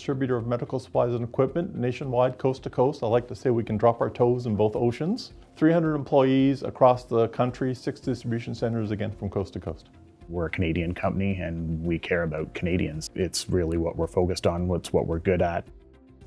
distributor of medical supplies and equipment nationwide, coast to coast. I like to say we can drop our toes in both oceans. 300 employees across the country, 6 distribution centers, again, from coast to coast. We're a Canadian company and we care about Canadians. It's really what we're focused on, it's what we're good at.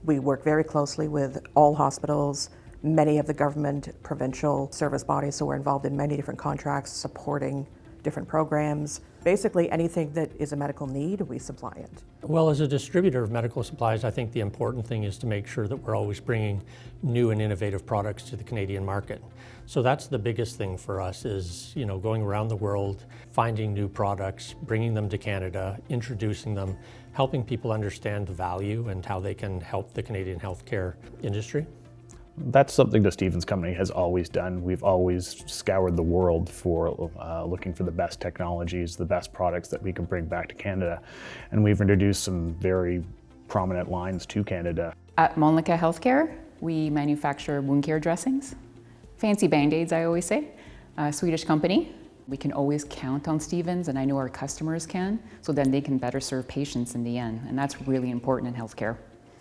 We work very closely with all hospitals, many of the government, provincial service bodies, so we're involved in many different contracts supporting different programs. Basically anything that is a medical need, we supply it. Well, as a distributor of medical supplies, I think the important thing is to make sure that we're always bringing new and innovative products to the Canadian market. So that's the biggest thing for us is, going around the world, finding new products, bringing them to Canada, introducing them, helping people understand the value and how they can help the Canadian healthcare industry. That's something the Stevens Company has always done. We've always scoured the world for looking for the best technologies, the best products that we can bring back to Canada. And we've introduced some very prominent lines to Canada. At Molnica Healthcare, we manufacture wound care dressings. Fancy Band-Aids, I always say. A Swedish company. We can always count on Stevens, and I know our customers can, so then they can better serve patients in the end. And that's really important in healthcare.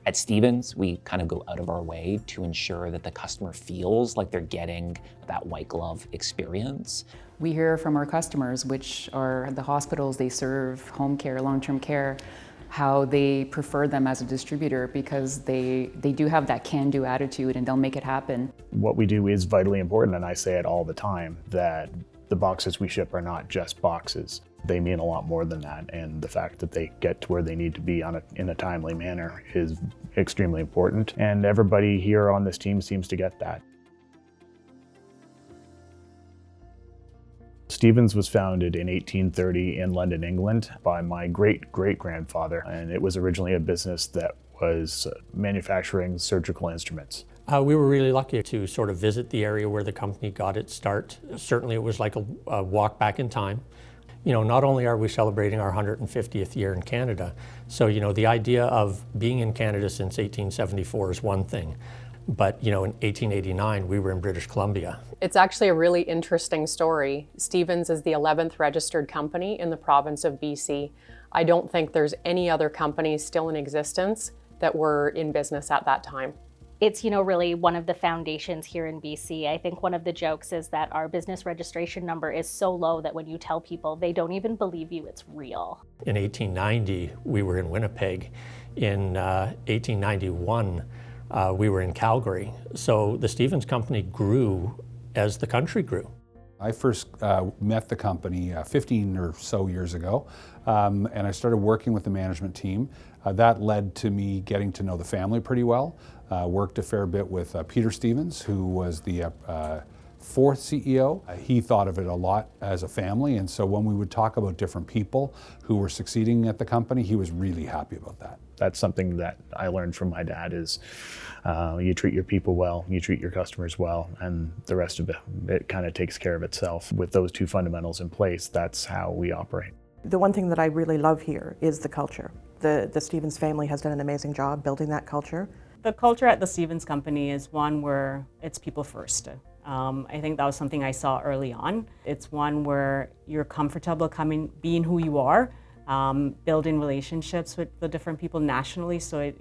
At Stevens, we kind of go out of our way to ensure that the customer feels like they're getting that white glove experience. We hear from our customers, which are the hospitals they serve, home care, long-term care, how they prefer them as a distributor because they do have that can-do attitude and they'll make it happen. What we do is vitally important, and I say it all the time, that the boxes we ship are not just boxes. They mean a lot more than that, and the fact that they get to where they need to be in a timely manner is extremely important, and everybody here on this team seems to get that. Stevens was founded in 1830 in London, England by my great-great-grandfather, and it was originally a business that was manufacturing surgical instruments. We were really lucky to sort of visit the area where the company got its start. Certainly it was like a walk back in time. Not only are we celebrating our 150th year in Canada, so the idea of being in Canada since 1874 is one thing, but in 1889 we were in British Columbia. It's actually a really interesting story. Stevens is the 11th registered company in the province of BC. I don't think there's any other companies still in existence that were in business at that time. It's, really one of the foundations here in BC. I think one of the jokes is that our business registration number is so low that when you tell people, they don't even believe you it's real. In 1890, we were in Winnipeg. In 1891, we were in Calgary. So the Stevens Company grew as the country grew. I first met the company 15 or so years ago, and I started working with the management team. That led to me getting to know the family pretty well. Worked a fair bit with Peter Stevens, who was the fourth CEO. He thought of it a lot as a family, and so when we would talk about different people who were succeeding at the company, he was really happy about that. That's something that I learned from my dad is you treat your people well, you treat your customers well, and the rest of it kind of takes care of itself. With those two fundamentals in place, that's how we operate. The one thing that I really love here is the culture. The Stevens family has done an amazing job building that culture. The culture at the Stevens Company is one where it's people first. I think that was something I saw early on. It's one where you're comfortable being who you are, building relationships with the different people nationally, so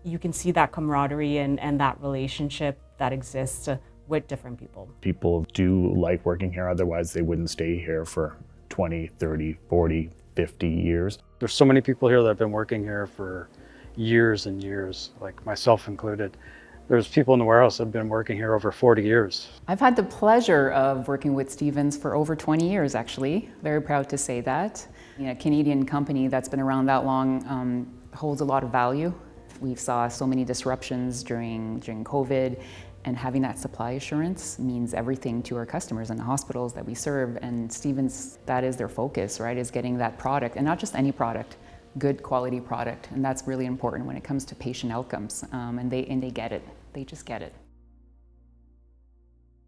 you can see that camaraderie and that relationship that exists with different people. People do like working here, otherwise they wouldn't stay here for 20, 30, 40, 50 years. There's so many people here that have been working here for years and years, like myself included. There's people in the warehouse that have been working here over 40 years. I've had the pleasure of working with Stevens for over 20 years, actually. Very proud to say that. A Canadian company that's been around that long holds a lot of value. We've saw so many disruptions during COVID, and having that supply assurance means everything to our customers and the hospitals that we serve. And Stevens, that is their focus, right, is getting that product, and not just any product, good quality product, and that's really important when it comes to patient outcomes, and they get it. They just get it.